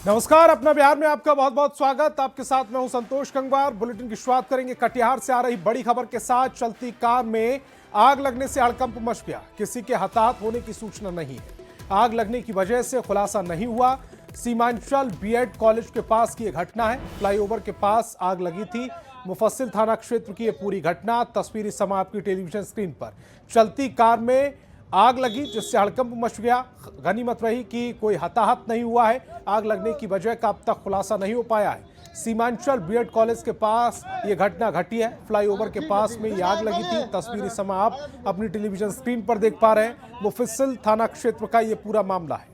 नमस्कार, अपना बिहार में आपका बहुत बहुत स्वागत। आपके साथ मैं हूं संतोष गंगवार। बुलेटिन की शुरुआत करेंगे कटिहार से आ रही बड़ी खबर के साथ। चलती कार में आग लगने से हड़कंप मच गया। किसी के हताहत होने की सूचना नहीं है। आग लगने की वजह से खुलासा नहीं हुआ। सीमांचल बीएड कॉलेज के पास की यह घटना है। फ्लाईओवर के पास आग लगी थी। मुफस्सिल थाना क्षेत्र की यह पूरी घटना तस्वीर इस समय आपकी टेलीविजन स्क्रीन पर। चलती कार में आग लगी जिससे हड़कंप मच गया। गनीमत रही कि कोई हताहत नहीं हुआ है। आग लगने की वजह का अब तक खुलासा नहीं हो पाया है। सीमांचल बीएड कॉलेज के पास ये घटना घटी है। फ्लाईओवर के पास में ये आग लगी थी। तस्वीर इस समय आप अपनी टेलीविजन स्क्रीन पर देख पा रहे हैं। मुफस्सिल थाना क्षेत्र का ये पूरा मामला है।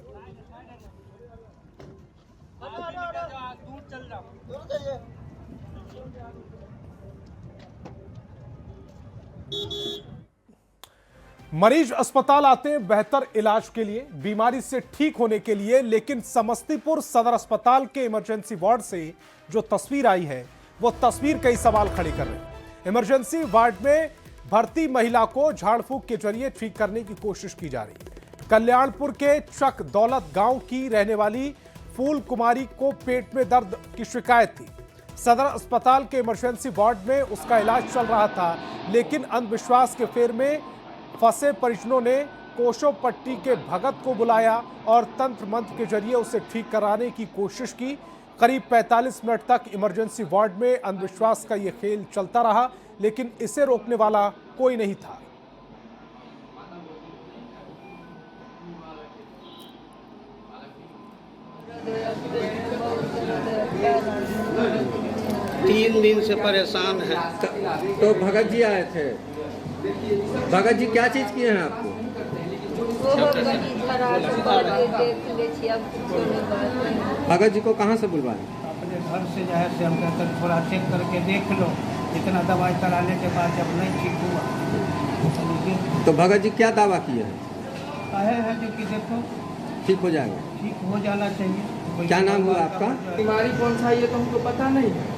मरीज अस्पताल आते हैं बेहतर इलाज के लिए, बीमारी से ठीक होने के लिए, लेकिन समस्तीपुर सदर अस्पताल के इमरजेंसी वार्ड से जो तस्वीर आई है वो तस्वीर कई सवाल खड़े कर रही है। इमरजेंसी वार्ड में भर्ती महिला को झाड़ फूंक के जरिए ठीक करने की कोशिश की जा रही है। कल्याणपुर के चक दौलत गांव की रहने वाली फूल कुमारी को पेट में दर्द की शिकायत थी। सदर अस्पताल के इमरजेंसी वार्ड में उसका इलाज चल रहा था, लेकिन अंधविश्वास के फेर में फंसे परिजनों ने कोशो पट्टी के भगत को बुलाया और तंत्र मंत्र के जरिए उसे ठीक कराने की कोशिश की। करीब 45 मिनट तक इमरजेंसी वार्ड में अंधविश्वास का यह खेल चलता रहा, लेकिन इसे रोकने वाला कोई नहीं था। तीन दिन से परेशान है। तो भगत जी आए थे। भगत जी क्या चीज किए हैं आपको? भगत जी को कहाँ से बुलवाए? अपने घर से जो है से हम कहते हैं थोड़ा चेक करके देख लो। इतना दवाई कराने के बाद जब नहीं ठीक हुआ तो भगत जी क्या दावा किए हैं? कहे है जो कि देखो ठीक हो जाएगा। ठीक हो जाना चाहिए। क्या नाम हुआ आपका? बीमारी कौन सा है ये तो हमको पता नहीं है।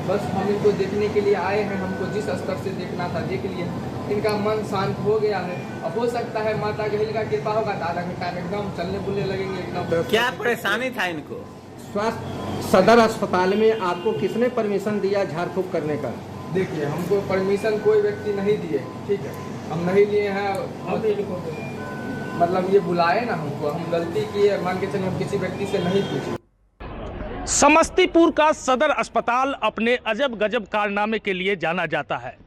बस हम इनको देखने के लिए आए हैं। हमको जिस स्तर से देखना था देख लिया। इनका मन शांत हो गया है। अब हो सकता है माता गहिल का कृपा होगा तो आधा घंटा में एकदम चलने बुलने लगेंगे एकदम। क्या परेशानी था इनको? स्वास्थ्य सदर अस्पताल में आपको किसने परमिशन दिया झाड़ फूंक करने का? देखिए, हमको परमिशन कोई व्यक्ति नहीं दिए, ठीक है, हम नहीं लिए हैं। मतलब ये बुलाए ना हमको, हम गलती किए, मान के चलिए हम किसी व्यक्ति से नहीं पूछे। समस्तीपुर का सदर अस्पताल अपने अजब गजब कारनामे के लिए जाना जाता है।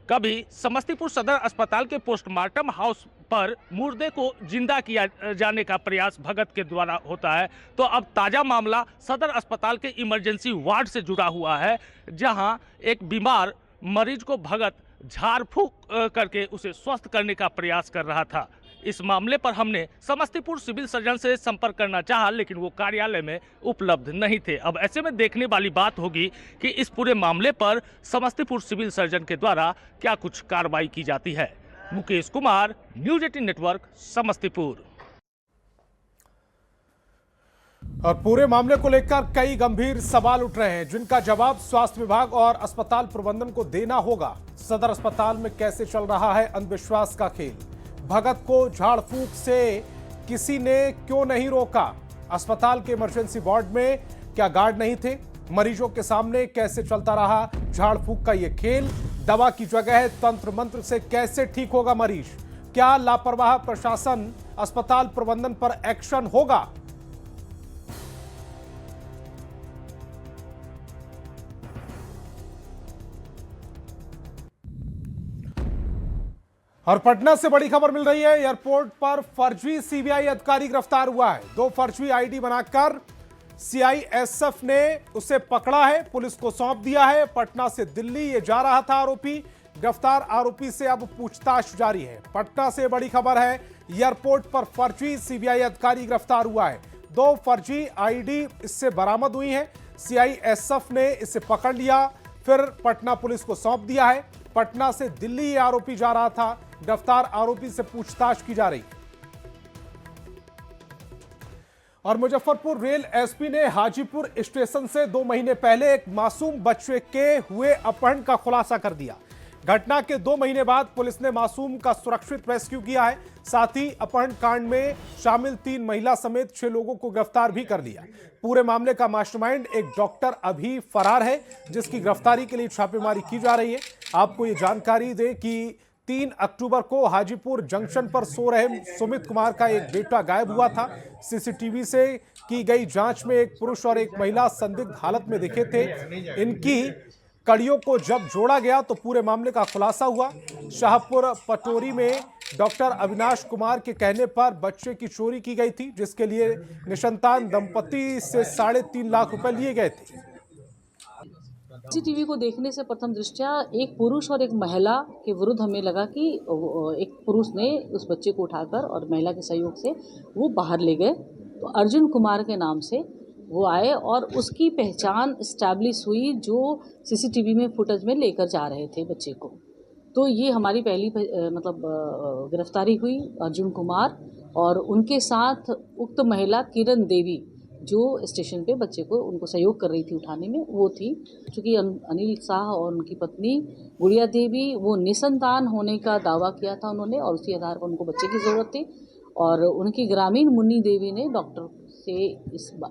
कभी समस्तीपुर सदर अस्पताल के पोस्टमार्टम हाउस पर मुर्दे को जिंदा किया जाने का प्रयास भगत के द्वारा होता है, तो अब ताज़ा मामला सदर अस्पताल के इमरजेंसी वार्ड से जुड़ा हुआ है, जहां एक बीमार मरीज को भगत झाड़ फूंक करके उसे स्वस्थ करने का प्रयास कर रहा था। इस मामले पर हमने समस्तीपुर सिविल सर्जन से संपर्क करना चाहा, लेकिन वो कार्यालय में उपलब्ध नहीं थे। अब ऐसे में देखने वाली बात होगी कि इस पूरे मामले पर समस्तीपुर सिविल सर्जन के द्वारा क्या कुछ कार्रवाई की जाती है। Mukesh Kumar, news 18 network, Samastipur. और पूरे मामले को लेकर कई गंभीर सवाल उठ रहे हैं, जिनका जवाब स्वास्थ्य विभाग और अस्पताल प्रबंधन को देना होगा। सदर अस्पताल में कैसे चल रहा है अंधविश्वास का खेल? भगत को झाड़ फूंक से किसी ने क्यों नहीं रोका? अस्पताल के इमरजेंसी वार्ड में क्या गार्ड नहीं थे? मरीजों के सामने कैसे चलता रहा झाड़ फूंक का यह खेल? दवा की जगह तंत्र मंत्र से कैसे ठीक होगा मरीज? क्या लापरवाह प्रशासन, अस्पताल प्रबंधन पर एक्शन होगा? और पटना से बड़ी खबर मिल रही है। एयरपोर्ट पर फर्जी सीबीआई अधिकारी गिरफ्तार हुआ है। 2 फर्जी आईडी बनाकर सीआईएसएफ ने उसे पकड़ा है, पुलिस को सौंप दिया है। पटना से दिल्ली ये जा रहा था आरोपी। गिरफ्तार आरोपी से अब पूछताछ जारी है। पटना से बड़ी खबर है, एयरपोर्ट पर फर्जी सीबीआई अधिकारी गिरफ्तार हुआ है। 2 फर्जी आईडी इससे बरामद हुई हैं। सीआईएसएफ ने इसे पकड़ लिया, फिर पटना पुलिस को सौंप दिया है। पटना से दिल्ली ये आरोपी जा रहा था। गिरफ्तार आरोपी से पूछताछ की जा रही। और मुजफ्फरपुर रेल एसपी ने हाजीपुर स्टेशन से 2 महीने पहले एक मासूम बच्चे के हुए अपहरण का खुलासा कर दिया। घटना के 2 महीने बाद पुलिस ने मासूम का सुरक्षित रेस्क्यू किया है। साथ ही अपहरण कांड में शामिल 3 महिला समेत 6 लोगों को गिरफ्तार भी कर लिया। पूरे मामले का मास्टरमाइंड एक डॉक्टर अभी फरार है, जिसकी गिरफ्तारी के लिए छापेमारी की जा रही है। आपको ये जानकारी दें कि 3 अक्टूबर को हाजीपुर जंक्शन पर सो रहे सुमित कुमार का एक बेटा गायब हुआ था। सीसीटीवी से की गई जांच में एक पुरुष और एक महिला संदिग्ध हालत में दिखे थे। इनकी कड़ियों को जब जोड़ा गया तो पूरे मामले का खुलासा हुआ। शाहपुर पटोरी में डॉक्टर अविनाश कुमार के कहने पर बच्चे की चोरी की गई थी, जिसके लिए निसंतान दंपति से 3.5 लाख रुपए लिए गए थे। सीसीटीवी को देखने से प्रथम दृष्टया एक पुरुष और एक महिला के विरुद्ध हमें लगा कि एक पुरुष ने उस बच्चे को उठाकर और महिला के सहयोग से वो बाहर ले गए। तो अर्जुन कुमार के नाम से वो आए और उसकी पहचान इस्टेब्लिश हुई, जो सीसीटीवी में फुटेज में लेकर जा रहे थे बच्चे को। तो ये हमारी पहली गिरफ्तारी हुई अर्जुन कुमार, और उनके साथ उक्त महिला किरण देवी जो स्टेशन पे बच्चे को उनको सहयोग कर रही थी उठाने में, वो थी। चूँकि अनिल शाह और उनकी पत्नी गुड़िया देवी वो निसंतान होने का दावा किया था उन्होंने, और उसी आधार पर उनको बच्चे की ज़रूरत थी। और उनकी ग्रामीण मुन्नी देवी ने डॉक्टर से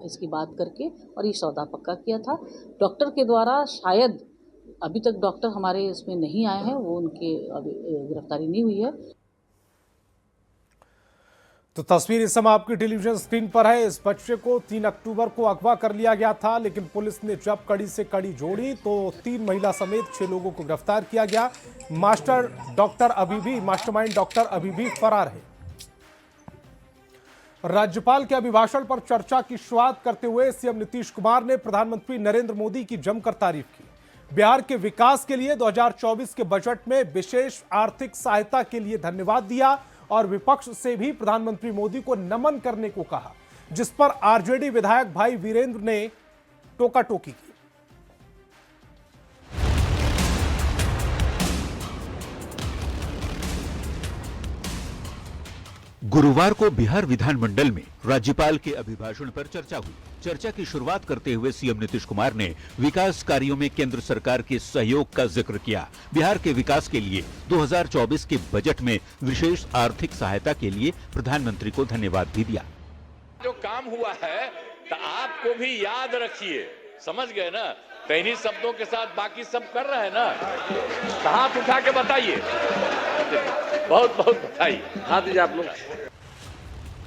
इसकी बात करके और ये सौदा पक्का किया था। डॉक्टर के द्वारा शायद अभी तक डॉक्टर हमारे इसमें नहीं आए हैं, वो उनके अभी गिरफ्तारी नहीं हुई है। तो तस्वीर इस समय आपकी टेलीविजन स्क्रीन पर है। इस बच्चे को 3 अक्टूबर को अगवा कर लिया गया था, लेकिन पुलिस ने जब कड़ी से कड़ी जोड़ी तो 3 महिला समेत 6 लोगों को गिरफ्तार किया गया। मास्टरमाइंड डॉक्टर अभी भी फरार है। राज्यपाल के अभिभाषण पर चर्चा की शुरुआत करते हुए सीएम नीतीश कुमार ने प्रधानमंत्री नरेंद्र मोदी की जमकर तारीफ की। बिहार के विकास के लिए 2024 के बजट में विशेष आर्थिक सहायता के लिए धन्यवाद दिया और विपक्ष से भी प्रधानमंत्री मोदी को नमन करने को कहा, जिस पर आरजेडी विधायक भाई वीरेंद्र ने टोका टोकी की। गुरुवार को बिहार विधानमंडल में राज्यपाल के अभिभाषण पर चर्चा हुई। चर्चा की शुरुआत करते हुए सीएम नीतीश कुमार ने विकास कार्यों में केंद्र सरकार के सहयोग का जिक्र किया। बिहार के विकास के लिए 2024 के बजट में विशेष आर्थिक सहायता के लिए प्रधानमंत्री को धन्यवाद भी दिया। जो काम हुआ है तो आपको भी याद रखिए, समझ गए ना? तो इन्हीं शब्दों के साथ बाकी सब कर रहे हैं ना, तो हाथ उठा के बताइए, बहुत बहुत बधाई, हाथ दीजिए आप लोग।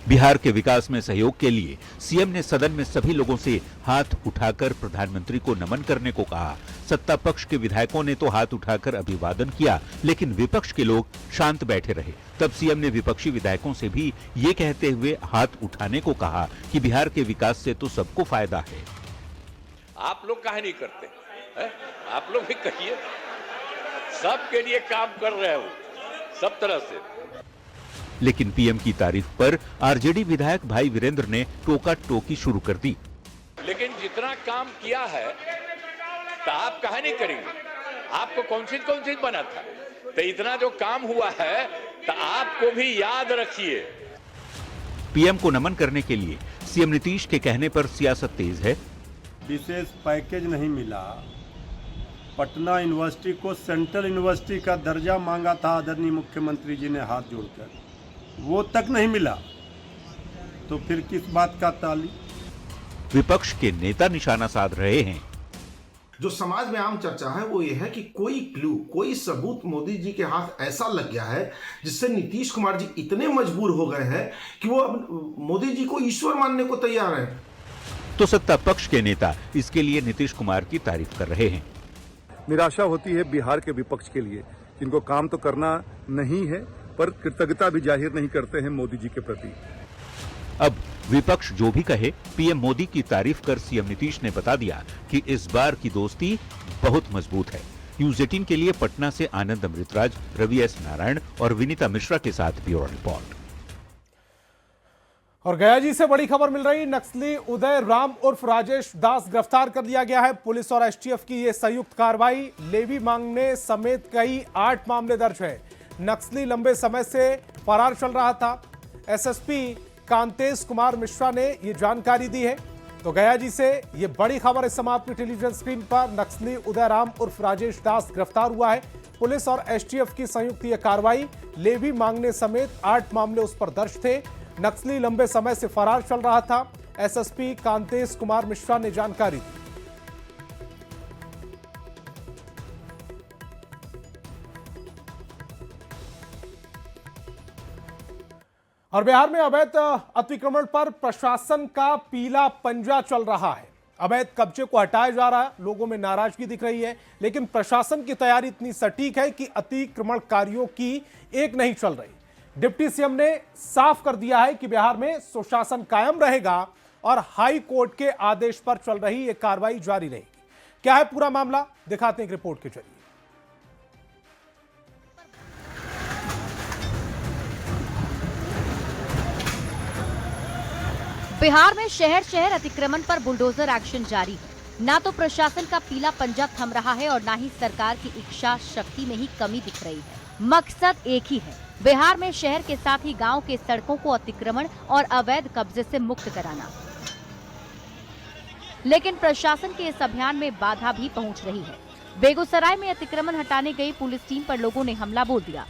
बिहार के विकास में सहयोग के लिए सीएम ने सदन में सभी लोगों से हाथ उठाकर प्रधानमंत्री को नमन करने को कहा। सत्ता पक्ष के विधायकों ने तो हाथ उठाकर अभिवादन किया, लेकिन विपक्ष के लोग शांत बैठे रहे। तब सीएम ने विपक्षी विधायकों से भी ये कहते हुए हाथ उठाने को कहा कि बिहार के विकास से तो सबको फायदा है। आप लोग काहे नहीं करते है? आप लोग भी कहिए, सबके लिए काम कर रहे हो सब तरह से। लेकिन पीएम की तारीफ पर आरजेडी विधायक भाई वीरेंद्र ने टोका टोकी शुरू कर दी। लेकिन जितना काम किया है तो आप काहे नहीं करेंगे? आपको कौन चीज बना था? तो इतना जो काम हुआ है तो आपको भी याद रखिए। पीएम को नमन करने के लिए सीएम नीतीश के कहने पर सियासत तेज है। विशेष पैकेज नहीं मिला। पटना यूनिवर्सिटी को सेंट्रल यूनिवर्सिटी का दर्जा मांगा था आदरणीय मुख्यमंत्री जी ने हाथ जोड़कर, वो तक नहीं मिला, तो फिर किस बात का ताली? विपक्ष के नेता निशाना साध रहे हैं। जो समाज में आम चर्चा है वो ये है कि कोई क्लू, कोई सबूत मोदी जी के हाथ ऐसा लग गया है जिससे नीतीश कुमार जी इतने मजबूर हो गए हैं कि वो अब मोदी जी को ईश्वर मानने को तैयार है। तो सत्ता पक्ष के नेता इसके लिए नीतीश कुमार की तारीफ कर रहे हैं। निराशा होती है बिहार के विपक्ष के लिए, जिनको काम तो करना नहीं है पर कृतज्ञता भी जाहिर नहीं करते हैं मोदी जी के प्रति। अब विपक्ष जो भी कहे, पीएम मोदी की तारीफ कर सीएम नीतीश ने बता दिया कि इस बार की दोस्ती बहुत मजबूत है। न्यूज़ 18 के लिए पटना से आनंद अमृतराज, रवि एस नारायण और विनीता मिश्रा के साथ ब्यूरो रिपोर्ट। और गया जी से बड़ी खबर मिल रही, नक्सली उदय राम उर्फ राजेश दास गिरफ्तार कर लिया गया है। पुलिस और एसटीएफ की यह संयुक्त कार्रवाई, लेवी मांगने समेत कई 8 मामले दर्ज है। नक्सली लंबे समय से फरार चल रहा था। एसएसपी कांतेश कुमार मिश्रा ने यह जानकारी दी है। तो गया जी से ये बड़ी खबर इस समय आपकी टेलीविजन स्क्रीन पर। नक्सली उदयराम उर्फ राजेश दास गिरफ्तार हुआ है। पुलिस और एसटीएफ की संयुक्त ये कार्रवाई, लेवी मांगने समेत 8 मामले उस पर दर्ज थे। नक्सली लंबे समय से फरार चल रहा था। एसएसपी कांतेश कुमार मिश्रा ने जानकारी दी। और बिहार में अवैध अतिक्रमण पर प्रशासन का पीला पंजा चल रहा है। अवैध कब्जे को हटाया जा रहा है, लोगों में नाराजगी दिख रही है, लेकिन प्रशासन की तैयारी इतनी सटीक है कि अतिक्रमणकारियों की एक नहीं चल रही। डिप्टी सीएम ने साफ कर दिया है कि बिहार में सुशासन कायम रहेगा और हाई कोर्ट के आदेश पर चल रही यह कार्रवाई जारी रहेगी। क्या है पूरा मामला, दिखाते हैं एक रिपोर्ट के जरिए। बिहार में शहर शहर अतिक्रमण पर बुलडोजर एक्शन जारी है। ना तो प्रशासन का पीला पंजा थम रहा है और ना ही सरकार की इच्छा शक्ति में ही कमी दिख रही है। मकसद एक ही है, बिहार में शहर के साथ ही गांव के सड़कों को अतिक्रमण और अवैध कब्जे से मुक्त कराना। लेकिन प्रशासन के इस अभियान में बाधा भी पहुंच रही है। बेगूसराय में अतिक्रमण हटाने गई पुलिस टीम पर लोगों ने हमला बोल दिया।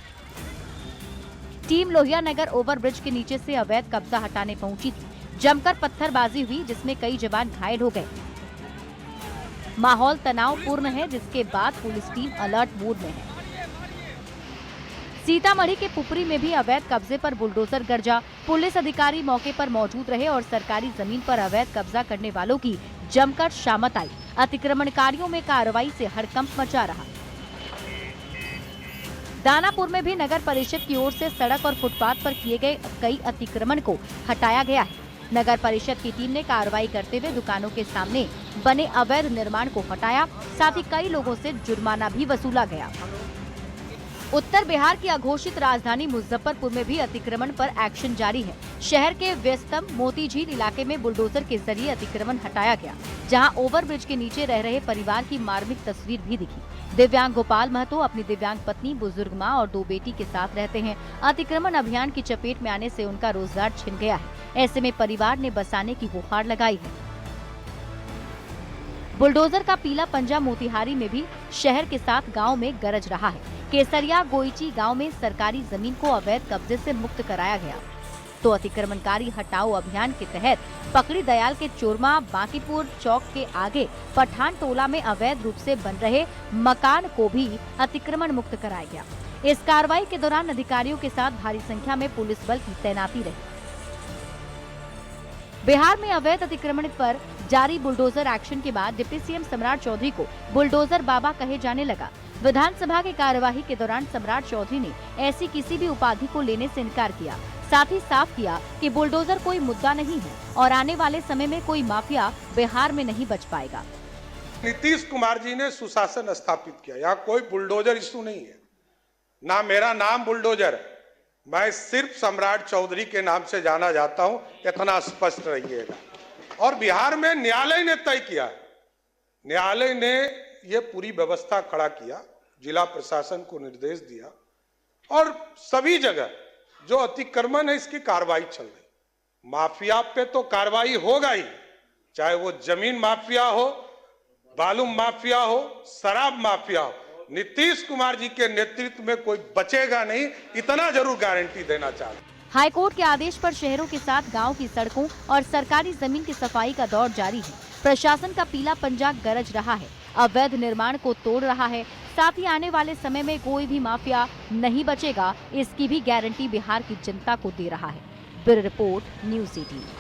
टीम लोहिया नगर ओवरब्रिज के नीचे से अवैध कब्जा हटाने पहुंची थी। जमकर पत्थरबाजी हुई, जिसमें कई जवान घायल हो गए। माहौल तनावपूर्ण है, जिसके बाद पुलिस टीम अलर्ट मोड में है। सीतामढ़ी के पुपरी में भी अवैध कब्जे पर बुलडोजर गरजा। पुलिस अधिकारी मौके पर मौजूद रहे और सरकारी जमीन पर अवैध कब्जा करने वालों की जमकर शामत आई। अतिक्रमणकारियों में कार्रवाई से हड़कंप मचा रहा। दानापुर में भी नगर परिषद की ओर से सड़क और फुटपाथ पर किए गए कई अतिक्रमण को हटाया गया है। नगर परिषद की टीम ने कार्रवाई करते हुए दुकानों के सामने बने अवैध निर्माण को हटाया, साथ ही कई लोगों से जुर्माना भी वसूला गया। उत्तर बिहार की अघोषित राजधानी मुजफ्फरपुर में भी अतिक्रमण पर एक्शन जारी है। शहर के व्यस्तम मोती झील इलाके में बुलडोजर के जरिए अतिक्रमण हटाया गया, जहां ओवरब्रिज के नीचे रह रहे परिवार की मार्मिक तस्वीर भी दिखी। दिव्यांग गोपाल महतो अपनी दिव्यांग पत्नी, बुजुर्ग मां और 2 बेटी के साथ रहते हैं। अतिक्रमण अभियान की चपेट में आने से उनका रोजगार छिन गया है। ऐसे में परिवार ने बसाने की गुहार लगाई है। बुलडोजर का पीला पंजा मोतिहारी में भी शहर के साथ गांव में गरज रहा है। केसरिया गोईची गांव में सरकारी जमीन को अवैध कब्जे से मुक्त कराया गया, तो अतिक्रमणकारी हटाओ अभियान के तहत पकड़ी दयाल के चोरमा बांकीपुर चौक के आगे पठान टोला में अवैध रूप से बन रहे मकान को भी अतिक्रमण मुक्त कराया गया। इस कार्रवाई के दौरान अधिकारियों के साथ भारी संख्या में पुलिस बल की तैनाती रही। बिहार में अवैध अतिक्रमण पर जारी बुलडोजर एक्शन के बाद डिप्टी सीएम सम्राट चौधरी को बुलडोजर बाबा कहे जाने लगा। विधानसभा की कार्यवाही के दौरान सम्राट चौधरी ने ऐसी किसी भी उपाधि को लेने से इनकार किया। साथ ही साफ किया कि बुलडोजर कोई मुद्दा नहीं है और आने वाले समय में कोई माफिया बिहार में नहीं बच पाएगा। नीतीश कुमार जी ने सुशासन स्थापित किया, यहाँ कोई बुलडोजर इशू नहीं है। ना मेरा नाम बुलडोजर है, मैं सिर्फ सम्राट चौधरी के नाम से जाना जाता हूं, इतना स्पष्ट रहिएगा। और बिहार में न्यायालय ने तय किया, न्यायालय ने ये पूरी व्यवस्था खड़ा किया, जिला प्रशासन को निर्देश दिया और सभी जगह जो अतिक्रमण है इसकी कार्रवाई चल रही। माफिया पे तो कार्रवाई होगा ही, चाहे वो जमीन माफिया हो, बालू माफिया हो, शराब माफिया हो। नीतीश कुमार जी के नेतृत्व में कोई बचेगा नहीं, इतना जरूर गारंटी देना चाहता हूं। हाईकोर्ट के आदेश पर शहरों के साथ गांव की सड़कों और सरकारी जमीन की सफाई का दौर जारी है। प्रशासन का पीला पंजा गरज रहा है, अवैध निर्माण को तोड़ रहा है। साथ ही आने वाले समय में कोई भी माफिया नहीं बचेगा, इसकी भी गारंटी बिहार की जनता को दे रहा है। Bureau report, news 18।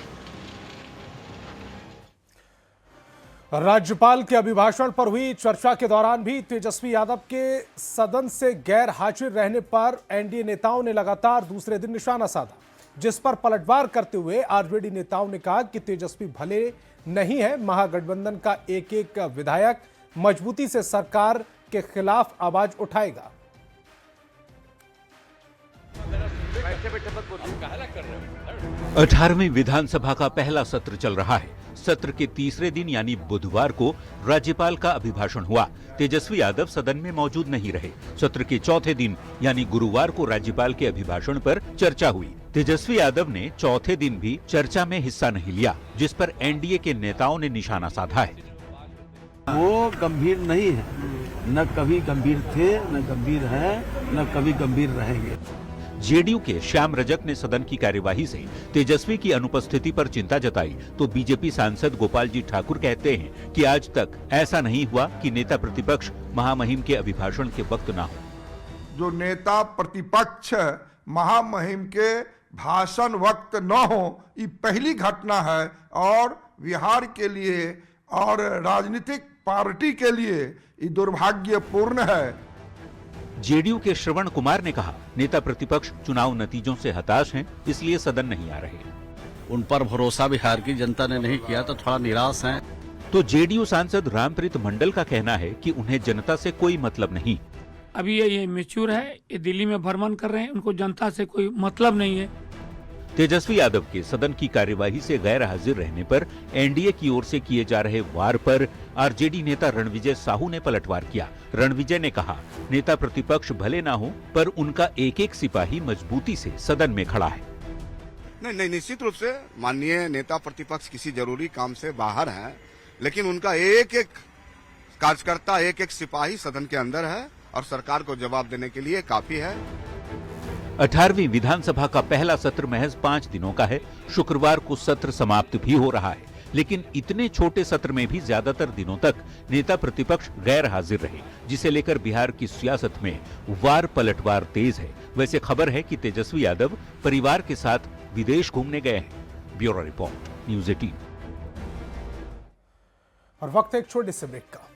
राज्यपाल के अभिभाषण पर हुई चर्चा के दौरान भी तेजस्वी यादव के सदन से गैर हाजिर रहने पर एनडीए नेताओं ने लगातार दूसरे दिन निशाना साधा, जिस पर पलटवार करते हुए आरजेडी नेताओं ने कहा कि तेजस्वी भले नहीं है, महागठबंधन का एक एक विधायक मजबूती से सरकार के खिलाफ आवाज उठाएगा। 18वीं विधानसभा का पहला सत्र चल रहा है। सत्र के तीसरे दिन यानी बुधवार को राज्यपाल का अभिभाषण हुआ। तेजस्वी यादव सदन में मौजूद नहीं रहे। सत्र के चौथे दिन यानी गुरुवार को राज्यपाल के अभिभाषण पर चर्चा हुई। तेजस्वी यादव ने चौथे दिन भी चर्चा में हिस्सा नहीं लिया, जिस पर एनडीए के नेताओं ने निशाना साधा है। वो गंभीर नहीं है, न कभी गंभीर थे, न गंभीर हैं, न कभी गंभीर रहेंगे। जेडीयू के श्याम रजक ने सदन की कार्यवाही से तेजस्वी की अनुपस्थिति पर चिंता जताई तो बीजेपी सांसद गोपाल जी ठाकुर कहते हैं कि आज तक ऐसा नहीं हुआ कि नेता प्रतिपक्ष महामहिम के अभिभाषण के वक्त ना हो। जो नेता प्रतिपक्ष महामहिम के भाषण वक्त न हो, ये पहली घटना है और बिहार के लिए और राजनीतिक पार्टी के लिए ये दुर्भाग्यपूर्ण है। जेडीयू के श्रवण कुमार ने कहा, नेता प्रतिपक्ष चुनाव नतीजों से हताश हैं, इसलिए सदन नहीं आ रहे। उन पर भरोसा बिहार की जनता ने नहीं किया तो थोड़ा निराश हैं। तो जेडीयू सांसद रामप्रीत मंडल का कहना है कि उन्हें जनता से कोई मतलब नहीं। अभी ये मैच्योर है, ये दिल्ली में भ्रमण कर रहे हैं, उनको जनता से कोई मतलब नहीं है। तेजस्वी यादव के सदन की कार्यवाही से गैर हाजिर रहने पर एनडीए की ओर से किए जा रहे वार पर आरजेडी नेता रणविजय साहू ने पलटवार किया। रणविजय ने कहा, नेता प्रतिपक्ष भले ना हो पर उनका एक एक सिपाही मजबूती से सदन में खड़ा है। नहीं, निश्चित रूप से माननीय नेता प्रतिपक्ष किसी जरूरी काम से बाहर हैं, लेकिन उनका एक एक कार्यकर्ता, एक एक सिपाही सदन के अंदर है और सरकार को जवाब देने के लिए काफी है। 18वीं विधानसभा का पहला सत्र महज 5 दिनों का है। शुक्रवार को सत्र समाप्त भी हो रहा है, लेकिन इतने छोटे सत्र में भी ज्यादातर दिनों तक नेता प्रतिपक्ष गैर हाजिर रहे, जिसे लेकर बिहार की सियासत में वार पलटवार तेज है। वैसे खबर है कि तेजस्वी यादव परिवार के साथ विदेश घूमने गए हैं। Bureau report, news 18। और वक्त है एक छोटे से ब्रेक का।